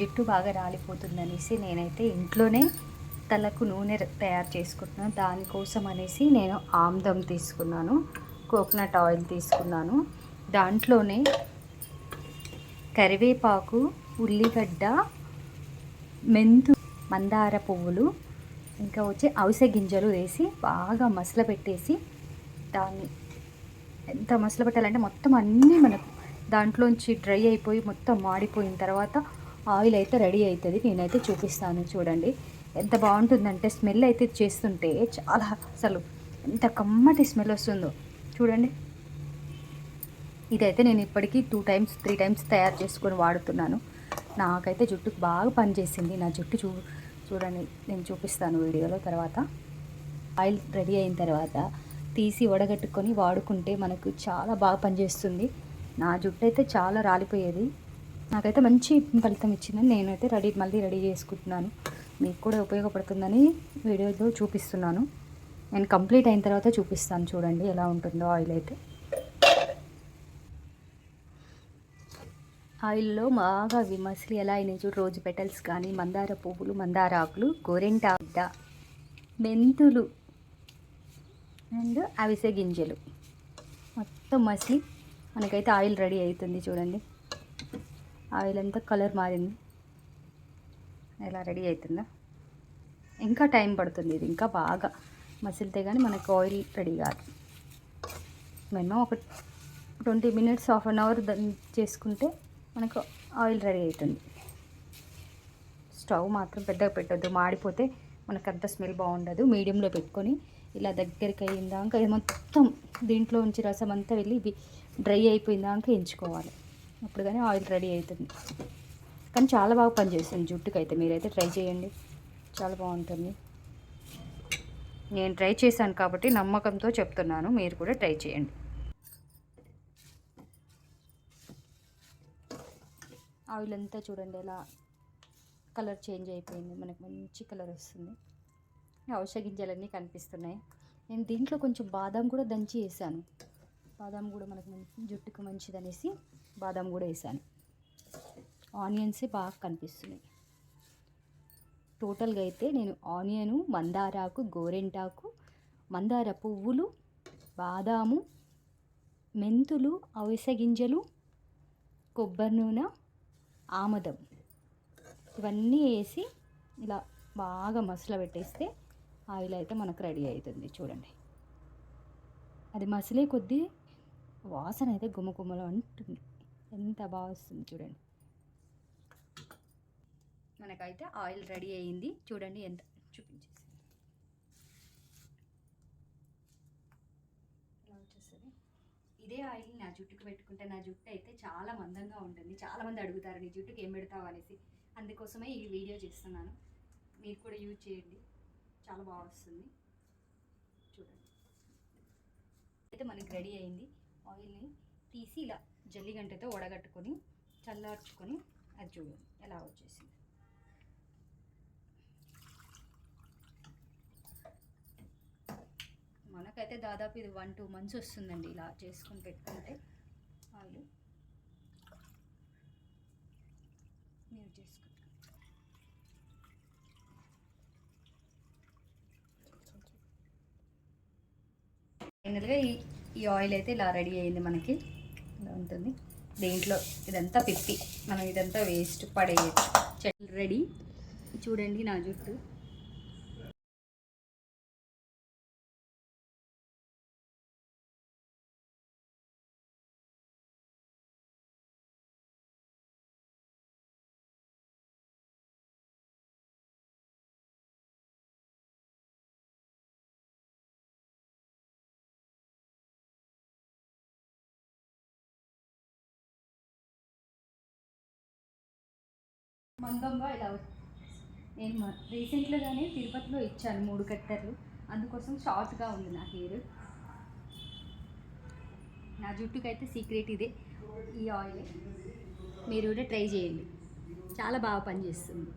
జుట్టు బాగా రాలిపోతుందనేసి నేనైతే ఇంట్లోనే తలకు నూనె తయారు చేసుకుంటున్నాను. దానికోసం అనేసి నేను ఆమ్దం తీసుకున్నాను, కోకోనట్ ఆయిల్ తీసుకున్నాను. దాంట్లోనే కరివేపాకు, ఉల్లిగడ్డ, మెంతు, మందార పువ్వులు, ఇంకా వచ్చి అవిసె గింజలు వేసి బాగా మసల పెట్టేసి, దాన్ని ఎంత మసల పెట్టాలంటే మొత్తం అన్నీ మనకు దాంట్లోంచి డ్రై అయిపోయి మొత్తం మాడిపోయిన తర్వాత ఆయిల్ అయితే రెడీ అవుతుంది. నేనైతే చూపిస్తాను చూడండి. ఎంత బాగుంటుందంటే స్మెల్ అయితే చేస్తుంటే చాలా అసలు ఎంత కమ్మటి స్మెల్ వస్తుందో చూడండి. ఇదైతే నేను ఇప్పటికీ 2 టైమ్స్ 3 టైమ్స్ తయారు చేసుకొని వాడుతున్నాను. నాకైతే జుట్టుకు బాగా పనిచేసింది. నా జుట్టు చూడండి, నేను చూపిస్తాను వీడియోలో. తర్వాత ఆయిల్ రెడీ అయిన తర్వాత తీసి వడగట్టుకొని వాడుకుంటే మనకు చాలా బాగా పనిచేస్తుంది. నా జుట్టు అయితే చాలా రాలిపోయేది, నాకైతే మంచి ఫలితం ఇచ్చిందని నేనైతే మళ్ళీ రెడీ చేసుకుంటున్నాను. మీకు కూడా ఉపయోగపడుతుందని వీడియోలో చూపిస్తున్నాను. నేను కంప్లీట్ అయిన తర్వాత చూపిస్తాను చూడండి ఎలా ఉంటుందో ఆయిల్ అయితే. ఆయిల్లో బాగా అవి మసిలి ఎలా అయినాయి చూడు. రోజు పెటల్స్ కానీ, మందార పువ్వులు, మందార ఆకులు, గోరెంటాడ, మెంతులు అండ్ అవిసె గింజలు మొత్తం మసిలి మనకైతే ఆయిల్ రెడీ అవుతుంది చూడండి. ఆయిల్ అంతా కలర్ మారింది, ఎలా రెడీ అవుతుందో. ఇంకా టైం పడుతుంది, ఇది ఇంకా బాగా మసిలితే కానీ మనకు ఆయిల్ రెడీ కాదు. మినిమం ఒక 20 మినిట్స్, హాఫ్ అన్ అవర్ చేసుకుంటే మనకు ఆయిల్ రెడీ అవుతుంది. స్టవ్ మాత్రం పెద్దగా పెట్టొద్దు, మాడిపోతే మనకు అంత స్మెల్ బాగుండదు. మీడియంలో పెట్టుకొని ఇలా దగ్గరికి అయ్యిందాక మొత్తం దీంట్లో ఉంచి రసం అంతా వెళ్ళి డ్రై అయిపోయిందాక ఎంచుకోవాలి. అప్పుడు కానీ ఆయిల్ రెడీ అవుతుంది. కానీ చాలా బాగా పనిచేస్తుంది జుట్టుకు. అయితే మీరైతే ట్రై చేయండి, చాలా బాగుంటుంది. నేను ట్రై చేశాను కాబట్టి నమ్మకంతో చెప్తున్నాను, మీరు కూడా ట్రై చేయండి. ఆయిల్ అంతా చూడండి ఎలా కలర్ చేంజ్ అయిపోయింది, మనకు మంచి కలర్ వస్తుంది. ఔషధ గింజలన్నీ కనిపిస్తున్నాయి. నేను దీంట్లో కొంచెం బాదం కూడా దంచి వేసాను. బాదం కూడా మనకు జుట్టుకు మంచిదనేసి బాదం కూడా వేసాను. ఆనియన్సే బాగా కనిపిస్తున్నాయి. టోటల్గా అయితే నేను ఆనియను, మందారాకు, గోరెంటాకు, మందార పువ్వులు, బాదాము, మెంతులు, అవిసె గింజలు, కొబ్బరి నూనె, ఆముదం ఇవన్నీ వేసి ఇలా బాగా మసల పెట్టేస్తే ఆయిల్ అయితే మనకు రెడీ అవుతుంది చూడండి. అది మసిలే కొద్దీ వాసన అయితే గుమగుమలు అంటుంది, ఎంత బాగా వస్తుంది చూడండి. మనకైతే ఆయిల్ రెడీ అయ్యింది చూడండి, ఎంత చూపించేసి ఇలా వచ్చేస్తుంది. ఇదే ఆయిల్ నా జుట్టుకు పెట్టుకుంటే నా జుట్టు అయితే చాలా మందంగా ఉంటుంది. చాలామంది అడుగుతారు నీ జుట్టుకి ఏం పెడతావు అనేసి, అందుకోసమే ఈ వీడియో చేస్తున్నాను. మీరు కూడా యూజ్ చేయండి, చాలా బాగా వస్తుంది చూడండి. అయితే మనకి రెడీ అయింది. ఆయిల్ని తీసి ఇలా జల్లిగంటతో వడగట్టుకొని చల్లార్చుకొని అది చూడండి ఎలా వచ్చేసింది. మనకైతే దాదాపు ఇది 1-2 మంత్స్ వస్తుందండి ఇలా చేసుకొని పెట్టుకుంటే ఆయిల్. మీరు చేసుకుంటారు ఫైనల్గా ఈ ఆయిల్ అయితే ఇలా రెడీ అయింది. మనకి ఇలా ఉంటుంది. దీంట్లో ఇదంతా పిప్పి, మనం ఇదంతా వేస్ట్ పడేయచ్చు. చెట్లు రెడీ చూడండి నా జుట్టు. మందంగా ఇలా నేను రీసెంట్గానే తిరుపతిలో ఇచ్చాను 3 కట్టర్లు, అందుకోసం షార్ట్గా ఉంది నా హెయిర్. నా జుట్టుకైతే సీక్రెట్ ఇదే, ఈ ఆయిల్. మీరు కూడా ట్రై చేయండి, చాలా బాగా పనిచేస్తుంది.